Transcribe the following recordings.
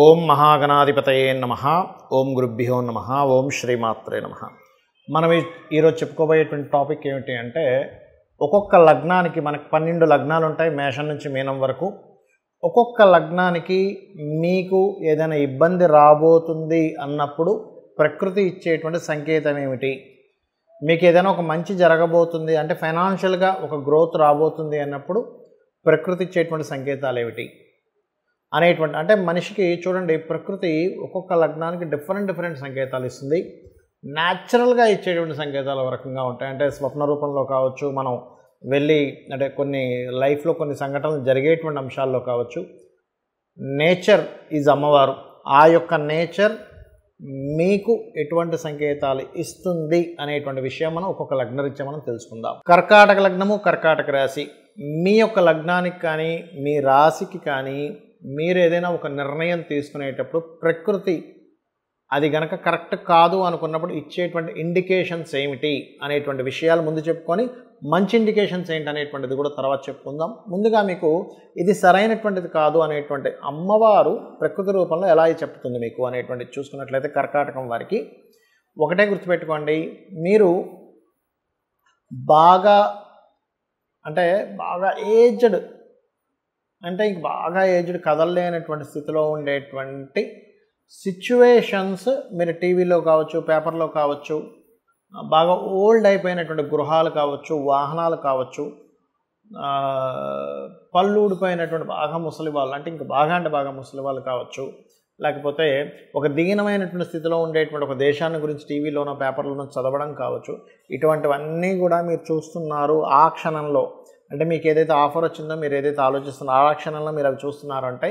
ఓం మహాగణాధిపతయే నమః. ఓం గురుభ్యో నమః. ఓం శ్రీమాత్రే నమః. మనం ఈరోజు చెప్పుకోబోయేటువంటి టాపిక్ ఏమిటి అంటే, ఒక్కొక్క లగ్నానికి మనకు 12 లగ్నాలు ఉంటాయి, మేషం నుంచి మీనం వరకు. ఒక్కొక్క లగ్నానికి మీకు ఏదైనా ఇబ్బంది రాబోతుంది అన్నప్పుడు ప్రకృతి ఇచ్చేటువంటి సంకేతం ఏమిటి, మీకు ఏదైనా ఒక మంచి జరగబోతుంది అంటే ఫైనాన్షియల్గా ఒక గ్రోత్ రాబోతుంది అన్నప్పుడు ప్రకృతి ఇచ్చేటువంటి సంకేతాలు ఏమిటి అనేటువంటి, అంటే మనిషికి చూడండి, ప్రకృతి ఒక్కొక్క లగ్నానికి డిఫరెంట్ సంకేతాలు ఇస్తుంది. న్యాచురల్గా ఇచ్చేటువంటి సంకేతాలు ఒక రకంగా ఉంటాయి. అంటే స్వప్న రూపంలో కావచ్చు, మనం వెళ్ళి అంటే కొన్ని లైఫ్లో కొన్ని సంఘటనలు జరిగేటువంటి అంశాల్లో కావచ్చు. నేచర్ ఈజ్ అమ్మవారు. ఆ యొక్క నేచర్ మీకు ఎటువంటి సంకేతాలు ఇస్తుంది అనేటువంటి విషయం మనం ఒక్కొక్క లగ్నరీత్యా మనం తెలుసుకుందాం. కర్కాటక లగ్నము, కర్కాటక రాశి. మీ యొక్క లగ్నానికి కానీ మీ రాశికి కానీ మీరు ఏదైనా ఒక నిర్ణయం తీసుకునేటప్పుడు ప్రకృతి అది గనక కరెక్ట్ కాదు అనుకున్నప్పుడు ఇచ్చేటువంటి ఇండికేషన్స్ ఏమిటి అనేటువంటి విషయాలు ముందు చెప్పుకొని, మంచి ఇండికేషన్స్ ఏంటి అనేటువంటిది కూడా తర్వాత చెప్పుకుందాం. ముందుగా మీకు ఇది సరైనటువంటిది కాదు అనేటువంటి అమ్మవారు ప్రకృతి రూపంలో ఎలా చెప్తుంది మీకు అనేటువంటిది చూసుకున్నట్లయితే, కర్కాటకం వారికి ఒకటే గుర్తుపెట్టుకోండి, మీరు బాగా ఏజ్డ్ అంటే ఇంక బాగా ఏజ్డ్ కదలలేనటువంటి స్థితిలో ఉండేటువంటి సిచ్యువేషన్స్ మీరు టీవీలో కావచ్చు, పేపర్లో కావచ్చు, బాగా ఓల్డ్ అయిపోయినటువంటి గృహాలు కావచ్చు, వాహనాలు కావచ్చు, పళ్ళు ఊడిపోయినటువంటి బాగా ముసలి వాళ్ళు అంటే ఇంక బాగా ముసలి వాళ్ళు కావచ్చు, లేకపోతే ఒక దీనమైనటువంటి స్థితిలో ఉండేటువంటి ఒక దేశాన్ని గురించి టీవీలోనో పేపర్లోనో చదవడం కావచ్చు. ఇటువంటివన్నీ కూడా మీరు చూస్తున్నారు ఆ క్షణంలో. అంటే మీకు ఏదైతే ఆఫర్ వచ్చిందో, మీరు ఏదైతే ఆలోచిస్తున్నారో ఆ క్షణంలో మీరు అవి చూస్తున్నారు అంటే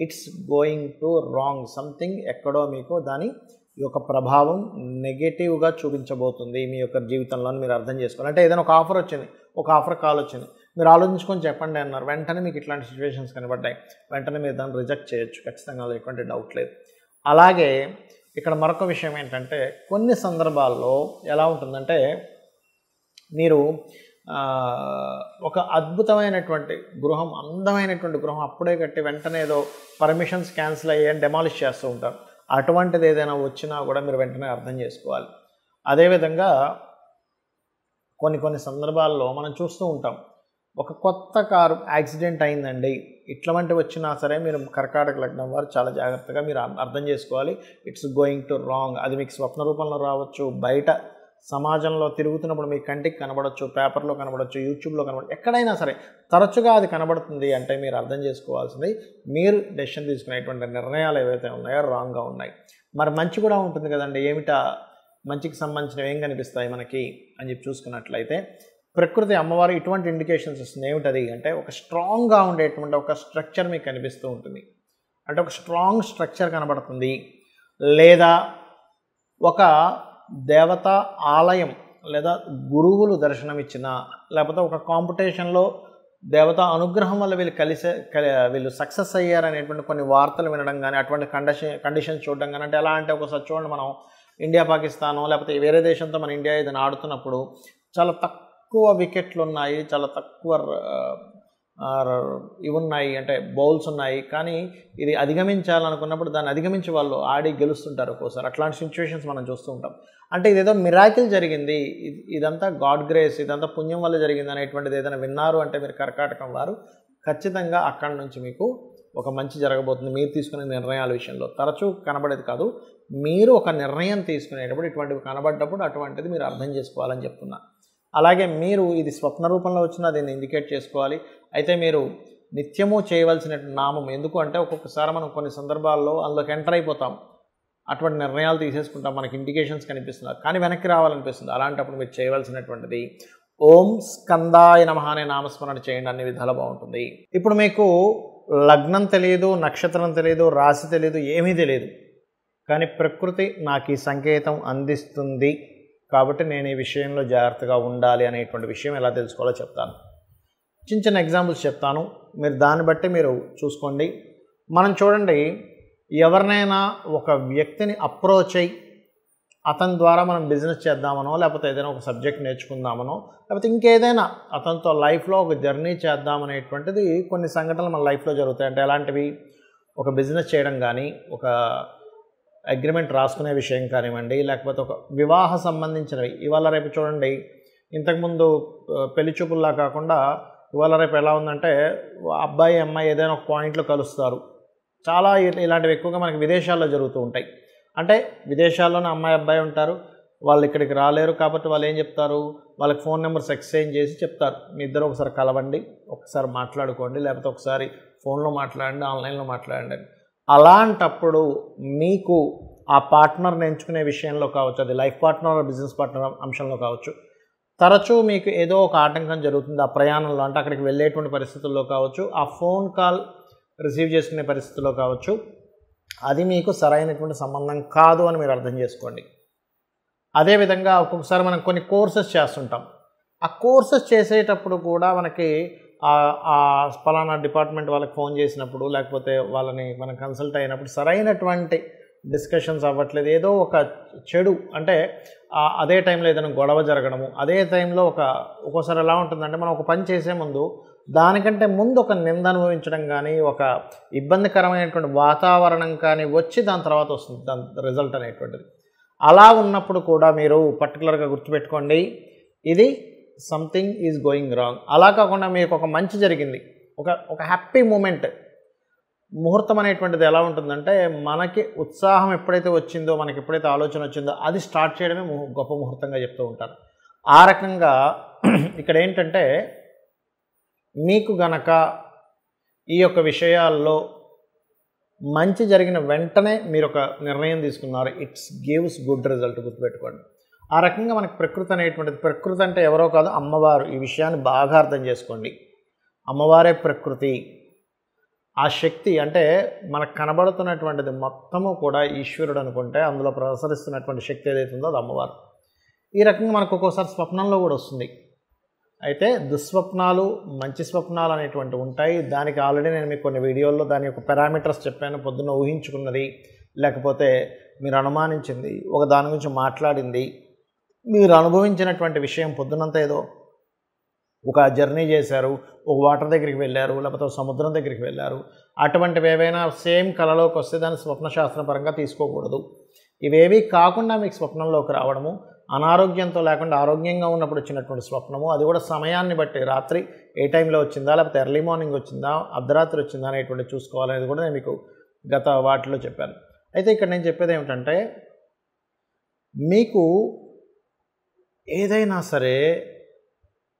it's going to wrong. Something ఎక్కడో మీకు దాని యొక్క ప్రభావం నెగటివ్గా చూపించబోతుంది మీ యొక్క జీవితంలో మీరు అర్థం చేసుకోవాలి. అంటే ఏదైనా ఒక ఆఫర్ వచ్చింది, ఒక ఆఫర్ కాల్ వచ్చింది, మీరు ఆలోచించుకొని చెప్పండి అన్నారు, వెంటనే మీకు ఇట్లాంటి సిచ్యువేషన్స్ కనబడ్డాయి, వెంటనే మీరు దాన్ని రిజెక్ట్ చేయొచ్చు, ఖచ్చితంగా ఎటువంటి డౌట్ లేదు. అలాగే ఇక్కడ మరొక విషయం ఏంటంటే, కొన్ని సందర్భాల్లో ఎలా ఉంటుందంటే, మీరు ఒక అద్భుతమైనటువంటి గృహం, అందమైనటువంటి గృహం అప్పుడే కట్టి వెంటనే ఏదో పర్మిషన్స్ క్యాన్సిల్ అయ్యాయని డెమాలిష్ చేస్తూ ఉంటారు. అటువంటిది ఏదైనా వచ్చినా కూడా మీరు వెంటనే అర్థం చేసుకోవాలి. అదేవిధంగా కొన్ని సందర్భాల్లో మనం చూస్తూ ఉంటాం, ఒక కొత్త కారు యాక్సిడెంట్ అయిందండి, ఇట్లాంటివి వచ్చినా సరే మీరు కర్కాటక లగ్నం వారు చాలా జాగ్రత్తగా మీరు అర్థం చేసుకోవాలి. It's going to wrong. అది మీకు స్వప్న రూపంలో రావచ్చు, బయట సమాజంలో తిరుగుతున్నప్పుడు మీ కంటికి కనబడవచ్చు, పేపర్లో కనబడవచ్చు, యూట్యూబ్లో కనబడచ్చు, ఎక్కడైనా సరే తరచుగా అది కనబడుతుంది అంటే మీరు అర్థం చేసుకోవాల్సింది, మీరు డెసిషన్ తీసుకునేటువంటి నిర్ణయాలు ఏవైతే ఉన్నాయో రాంగ్గా ఉన్నాయి. మరి మంచి కూడా ఉంటుంది కదండి, ఏమిటా మంచికి సంబంధించినవి ఏం కనిపిస్తాయి మనకి అని చెప్పి చూసుకున్నట్లయితే, ప్రకృతి అమ్మవారు ఇటువంటి ఇండికేషన్స్ ఇస్తుంది. ఏమిటది అంటే, ఒక స్ట్రాంగ్గా ఉండేటువంటి ఒక స్ట్రక్చర్ మీకు కనిపిస్తూ ఉంటుంది. అంటే ఒక స్ట్రాంగ్ స్ట్రక్చర్ కనబడుతుంది, లేదా ఒక దేవతా ఆలయం లేదా గురువులు దర్శనం ఇచ్చిన, లేకపోతే ఒక కాంపిటీషన్లో దేవతా అనుగ్రహం వల్ల వీళ్ళు సక్సెస్ అయ్యారనేటువంటి కొన్ని వార్తలు వినడం కానీ, అటువంటి కండిషన్స్ చూడడం కానీ. అంటే ఎలా అంటే, ఒకసారి చూడండి, మనం ఇండియా పాకిస్తాను లేకపోతే వేరే దేశంతో మన ఇండియా ఏదైనా ఆడుతున్నప్పుడు చాలా తక్కువ వికెట్లు ఉన్నాయి, చాలా తక్కువ ఇవి ఉన్నాయి, అంటే బౌల్స్ ఉన్నాయి, కానీ ఇది అధిగమించాలనుకున్నప్పుడు దాన్ని అధిగమించి వాళ్ళు ఆడి గెలుస్తుంటారు ఒక్కోసారి. అట్లాంటి సిచ్యువేషన్స్ మనం చూస్తూ ఉంటాం. అంటే ఇదేదో మిరాకిల్ జరిగింది, ఇదంతా గాడ్ గ్రేస్, ఇదంతా పుణ్యం వల్ల జరిగింది అనేటువంటిది ఏదైనా విన్నారు అంటే మీరు కర్కాటకం వారు ఖచ్చితంగా అక్కడి నుంచి మీకు ఒక మంచి జరగబోతుంది. మీరు తీసుకునే నిర్ణయాల విషయంలో తరచూ కనబడేది కాదు, మీరు ఒక నిర్ణయం తీసుకునేటప్పుడు ఇటువంటివి కనబడ్డప్పుడు అటువంటిది మీరు అర్థం చేసుకోవాలని చెప్తున్నా. అలాగే మీరు ఇది స్వప్న రూపంలో వచ్చినా దీన్ని ఇండికేట్ చేసుకోవాలి. అయితే మీరు నిత్యము చేయవలసిన నామం, ఎందుకు అంటే ఒక్కొక్కసారి మనం కొన్ని సందర్భాల్లో అందులోకి ఎంటర్ అయిపోతాం, అటువంటి నిర్ణయాలు తీసేసుకుంటాం, మనకి ఇండికేషన్స్ కనిపిస్తున్నారు, కానీ వెనక్కి రావాలనిపిస్తుంది. అలాంటప్పుడు మీరు చేయవలసినటువంటిది ఓం స్కందాయ నమః అనే నామస్మరణ చేయండి, అన్ని విధాలు బాగుంటుంది. ఇప్పుడు మీకు లగ్నం తెలియదు, నక్షత్రం తెలియదు, రాశి తెలియదు, ఏమీ తెలియదు, కానీ ప్రకృతి నాకు ఈ సంకేతం అందిస్తుంది కాబట్టి నేను ఈ విషయంలో జాగ్రత్తగా ఉండాలి అనేటువంటి విషయం ఎలా తెలుసుకోవాలో చెప్తాను. చిన్న ఎగ్జాంపుల్స్ చెప్తాను, మీరు దాన్ని బట్టి మీరు చూసుకోండి. మనం చూడండి, ఎవరినైనా ఒక వ్యక్తిని అప్రోచ్ అయ్యి అతని ద్వారా మనం బిజినెస్ చేద్దామనో, లేకపోతే ఏదైనా ఒక సబ్జెక్ట్ నేర్చుకుందామనో, లేకపోతే ఇంకేదైనా అతనితో లైఫ్లో ఒక జర్నీ చేద్దామనేటువంటిది కొన్ని సంఘటనలు మన లైఫ్లో జరుగుతాయి. అంటే ఎలాంటివి, ఒక బిజినెస్ చేయడం కానీ, ఒక అగ్రిమెంట్ రాసుకునే విషయం కానివ్వండి, లేకపోతే ఒక వివాహ సంబంధించినవి ఇవాళ రేపు చూడండి, ఇంతకుముందు పెళ్లి చూపుల్లా కాకుండా ఇవాళ రేపు ఎలా ఉందంటే అబ్బాయి అమ్మాయి ఏదైనా ఒక పాయింట్లో కలుస్తారు. చాలా ఇలాంటివి ఎక్కువగా మనకి విదేశాల్లో జరుగుతూ ఉంటాయి. అంటే విదేశాల్లోనే అమ్మాయి అబ్బాయి ఉంటారు, వాళ్ళు ఇక్కడికి రాలేరు కాబట్టి వాళ్ళు ఏం చెప్తారు, వాళ్ళకి ఫోన్ నెంబర్స్ ఎక్స్చేంజ్ చేసి చెప్తారు, మీ ఇద్దరు ఒకసారి కలవండి, ఒకసారి మాట్లాడుకోండి, లేకపోతే ఒకసారి ఫోన్లో మాట్లాడండి, ఆన్లైన్లో మాట్లాడండి. అలాంటప్పుడు మీకు ఆ పార్ట్నర్ని ఎంచుకునే విషయంలో కావచ్చు, అది లైఫ్ పార్ట్నర్ బిజినెస్ పార్ట్నర్ అంశంలో కావచ్చు, తరచూ మీకు ఏదో ఒక ఆటంకం జరుగుతుంది ఆ ప్రయాణంలో. అంటే అక్కడికి వెళ్ళేటువంటి పరిస్థితుల్లో కావచ్చు, ఆ ఫోన్ కాల్ రిసీవ్ చేసుకునే పరిస్థితుల్లో కావచ్చు, అది మీకు సరైనటువంటి సంబంధం కాదు అని మీరు అర్థం చేసుకోండి. అదేవిధంగా ఒక్కొక్కసారి మనం కొన్ని కోర్సెస్ చేస్తుంటాం. ఆ కోర్సెస్ చేసేటప్పుడు కూడా మనకి ఫలానా డిపార్ట్మెంట్ వాళ్ళకి ఫోన్ చేసినప్పుడు, లేకపోతే వాళ్ళని మనం కన్సల్ట్ అయినప్పుడు సరైనటువంటి డిస్కషన్స్ అవ్వట్లేదు. ఏదో ఒక చెడు అంటే అదే టైంలో ఏదైనా గొడవ జరగడము, అదే టైంలో ఒక్కోసారి ఎలా ఉంటుందంటే మనం ఒక పని చేసే ముందు దానికంటే ముందు ఒక నింద అనుభవించడం కానీ, ఒక ఇబ్బందికరమైనటువంటి వాతావరణం కానీ వచ్చి దాని తర్వాత వస్తుంది దాని రిజల్ట్ అనేటువంటిది. అలా ఉన్నప్పుడు కూడా మీరు పర్టికులర్గా గుర్తుపెట్టుకోండి, ఇది సంథింగ్ ఈజ్ గోయింగ్ రాంగ్. అలా కాకుండా మీకు ఒక మంచి జరిగింది, ఒక హ్యాపీ మూమెంట్, ముహూర్తం అనేటువంటిది ఎలా ఉంటుందంటే మనకి ఉత్సాహం ఎప్పుడైతే వచ్చిందో, మనకి ఎప్పుడైతే ఆలోచన వచ్చిందో అది స్టార్ట్ చేయడమే గొప్ప ముహూర్తంగా చెప్తూ ఉంటారు. ఆ రకంగా ఇక్కడ ఏంటంటే మీకు గనక ఈ యొక్క విషయాల్లో మంచి జరిగిన వెంటనే మీరు ఒక నిర్ణయం తీసుకున్నారు, ఇట్స్ గివ్స్ గుడ్ రిజల్ట్. గుర్తుపెట్టుకోండి. ఆ రకంగా మనకి ప్రకృతి అనేటువంటిది, ప్రకృతి అంటే ఎవరో కాదు అమ్మవారు. ఈ విషయాన్ని బాగా అర్థం చేసుకోండి. అమ్మవారే ప్రకృతి. ఆ శక్తి అంటే మనకు కనబడుతున్నటువంటిది మొత్తము కూడా ఈశ్వరుడు అనుకుంటే అందులో ప్రసరిస్తున్నటువంటి శక్తి ఏదైతే ఉందో అది అమ్మవారు. ఈ రకంగా మనకు ఒక్కోసారి స్వప్నంలో కూడా వస్తుంది. అయితే దుస్వప్నాలు, మంచి స్వప్నాలు అనేటువంటివి ఉంటాయి. దానికి ఆల్రెడీ నేను మీకు కొన్ని వీడియోల్లో దాని యొక్క పారామీటర్స్ చెప్పాను. పొద్దున్న ఊహించుకున్నది, లేకపోతే మీరు అనుమానించింది, ఒక దాని గురించి మాట్లాడింది, మీరు అనుభవించినటువంటి విషయం, పొద్దునంతా ఏదో ఒక జర్నీ చేశారు, ఒక వాటర్ దగ్గరికి వెళ్ళారు, లేకపోతే సముద్రం దగ్గరికి వెళ్ళారు, అటువంటివి ఏవైనా సేమ్ కళలోకి వస్తే దాన్ని స్వప్నశాస్త్రపరంగా తీసుకోకూడదు. ఇవేవి కాకుండా మీకు స్వప్నంలోకి రావడము, అనారోగ్యంతో లేకుండా ఆరోగ్యంగా ఉన్నప్పుడు వచ్చినటువంటి స్వప్నము, అది కూడా సమయాన్ని బట్టి రాత్రి ఏ టైంలో వచ్చిందా, లేకపోతే ఎర్లీ మార్నింగ్ వచ్చిందా, అర్ధరాత్రి వచ్చిందా అనేటువంటి చూసుకోవాలనేది కూడా నేను మీకు గత వాటిలో చెప్పాను. అయితే ఇక్కడ నేను చెప్పేది ఏమిటంటే మీకు ఏదైనా సరే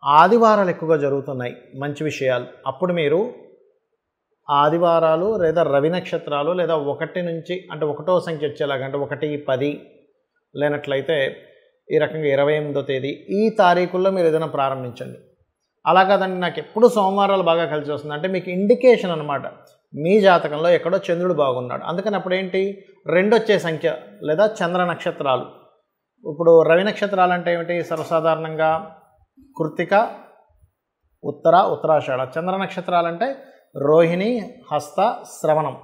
ఆదివారాలు ఎక్కువగా జరుగుతున్నాయి మంచి విషయాలు, అప్పుడు మీరు ఆదివారాలు లేదా రవి నక్షత్రాలు లేదా 1 నుంచి అంటే 1వ సంఖ్య వచ్చేలాగా, అంటే 1, 10 లేనట్లయితే ఈ రకంగా 28వ తేదీ ఈ తారీఖుల్లో మీరు ఏదైనా ప్రారంభించండి. అలా కాదండి నాకు ఎప్పుడు సోమవారాలు బాగా కలిసి వస్తుంది అంటే మీకు ఇండికేషన్ అనమాట, మీ జాతకంలో ఎక్కడో చంద్రుడు బాగున్నాడు. అందుకని అప్పుడు ఏంటి 2 వచ్చే సంఖ్య లేదా చంద్ర నక్షత్రాలు. ఇప్పుడు రవి నక్షత్రాలు అంటే ఏమిటి, సర్వసాధారణంగా కృత్తిక, ఉత్తరాషాఢ. చంద్ర నక్షత్రాలు అంటే రోహిణి, హస్త, శ్రవణం.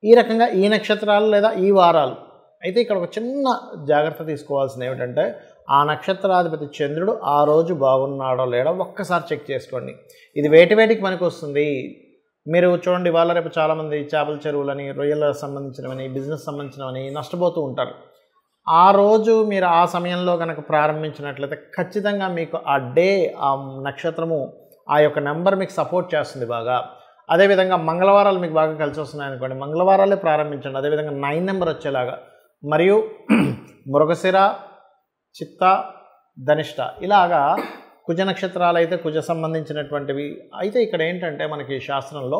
ఈ రకంగా ఈ నక్షత్రాలు లేదా ఈ వారాలు. అయితే ఇక్కడ ఒక చిన్న జాగ్రత్త తీసుకోవాల్సింది ఏమిటంటే ఆ నక్షత్రాధిపతి చంద్రుడు ఆ రోజు బాగున్నాడో లేడో ఒక్కసారి చెక్ చేసుకోండి. ఇది వేటికి పనికి వస్తుంది. మీరు చూడండి, ఇవాళ రేపు చాలామంది చేపల చెరువులని, రొయ్యలకు సంబంధించినవని, బిజినెస్ సంబంధించినవని నష్టపోతూ ఉంటారు. ఆ రోజు మీరు ఆ సమయంలో కనుక ప్రారంభించినట్లయితే ఖచ్చితంగా మీకు ఆ డే, ఆ నక్షత్రము, ఆ యొక్క నెంబర్ మీకు సపోర్ట్ చేస్తుంది బాగా. అదేవిధంగా మంగళవారాలు మీకు బాగా కలిసి వస్తున్నాయి అనుకోండి, మంగళవారాలే ప్రారంభించండి. అదేవిధంగా 9 నెంబర్ వచ్చేలాగా, మరియు మృగశిర, చిత్త, ధనిష్ట ఇలాగా కుజ నక్షత్రాలు అయితే కుజ సంబంధించినటువంటివి. అయితే ఇక్కడ ఏంటంటే మనకి శాస్త్రంలో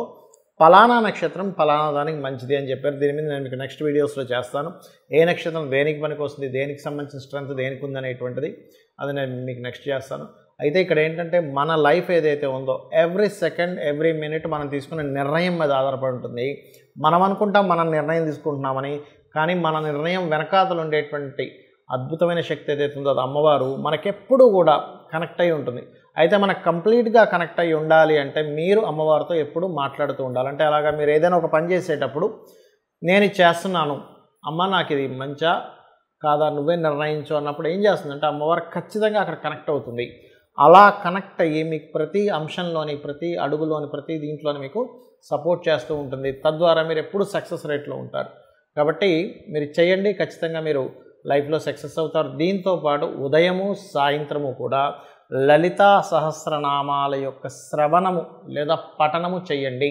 ఫలానా నక్షత్రం ఫలానా దానికి మంచిది అని చెప్పారు. దీని మీద నేను మీకు నెక్స్ట్ వీడియోస్లో చేస్తాను. ఏ నక్షత్రం దేనికి పనికి వస్తుంది, దేనికి సంబంధించిన స్ట్రెంత్ దేనికి ఉంది అనేటువంటిది, అది నేను మీకు నెక్స్ట్ చేస్తాను. అయితే ఇక్కడ ఏంటంటే మన లైఫ్ ఏదైతే ఉందో ఎవ్రీ సెకండ్, ఎవ్రీ మినిట్ మనం తీసుకునే నిర్ణయం మీద ఆధారపడి ఉంటుంది. మనం అనుకుంటాం మనం నిర్ణయం తీసుకుంటున్నామని, కానీ మన నిర్ణయం వెనకాతలు ఉండేటువంటి అద్భుతమైన శక్తి ఏదైతే ఉందో అది అమ్మవారు మనకెప్పుడూ కూడా కనెక్ట్ అయి ఉంటుంది. అయితే మనకు కంప్లీట్గా కనెక్ట్ అయ్యి ఉండాలి అంటే మీరు అమ్మవారితో ఎప్పుడు మాట్లాడుతూ ఉండాలి. అంటే అలాగా మీరు ఏదైనా ఒక పని చేసేటప్పుడు నేను ఇది చేస్తున్నాను అమ్మ, నాకు ఇది మంచా కాదా నువ్వే నిర్ణయించు అన్నప్పుడు ఏం చేస్తుందంటే అమ్మవారు ఖచ్చితంగా అక్కడ కనెక్ట్ అవుతుంది. అలా కనెక్ట్ అయ్యి మీకు ప్రతి అంశంలోని, ప్రతి అడుగులోని, ప్రతి దీంట్లోని మీకు సపోర్ట్ చేస్తూ ఉంటుంది. తద్వారా మీరు ఎప్పుడు సక్సెస్ రేట్లో ఉంటారు. కాబట్టి మీరు చేయండి, ఖచ్చితంగా మీరు లైఫ్లో సక్సెస్ అవుతారు. దీంతోపాటు ఉదయము సాయంత్రము కూడా లలితా సహస్రనామాల యొక్క శ్రవణము లేదా పఠనము చేయండి.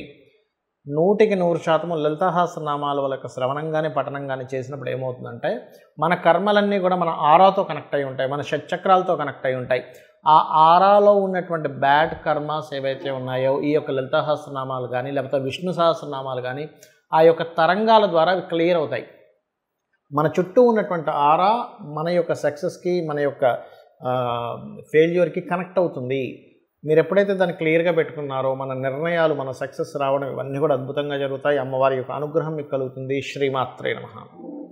100% లలితా సహస్రనామాల యొక్క శ్రవణం కానీ పఠనం కానీ చేసినప్పుడు ఏమవుతుందంటే మన కర్మలన్నీ కూడా మన ఆరాతో కనెక్ట్ అయి ఉంటాయి, మన షట్చక్రాలతో కనెక్ట్ అయి ఉంటాయి. ఆ ఆరాలో ఉన్నటువంటి బ్యాడ్ కర్మాస్ ఏవైతే ఉన్నాయో ఈ యొక్క లలితా సహస్రనామాలు కానీ లేకపోతే విష్ణు సహస్రనామాలు కానీ ఆ యొక్క తరంగాల ద్వారా అవి క్లియర్ అవుతాయి. మన చుట్టూ ఉన్నటువంటి ఆరా మన యొక్క సక్సెస్కి, మన యొక్క ఫెయిల్యూర్కి కనెక్ట్ అవుతుంది. మీరు ఎప్పుడైతే దాన్ని క్లియర్గా పెట్టుకున్నారో మన నిర్ణయాలు, మన సక్సెస్ రావడం ఇవన్నీ కూడా అద్భుతంగా జరుగుతాయి. అమ్మవారి యొక్క అనుగ్రహం మీకు కలుగుతుంది. శ్రీమాత్రే నమః.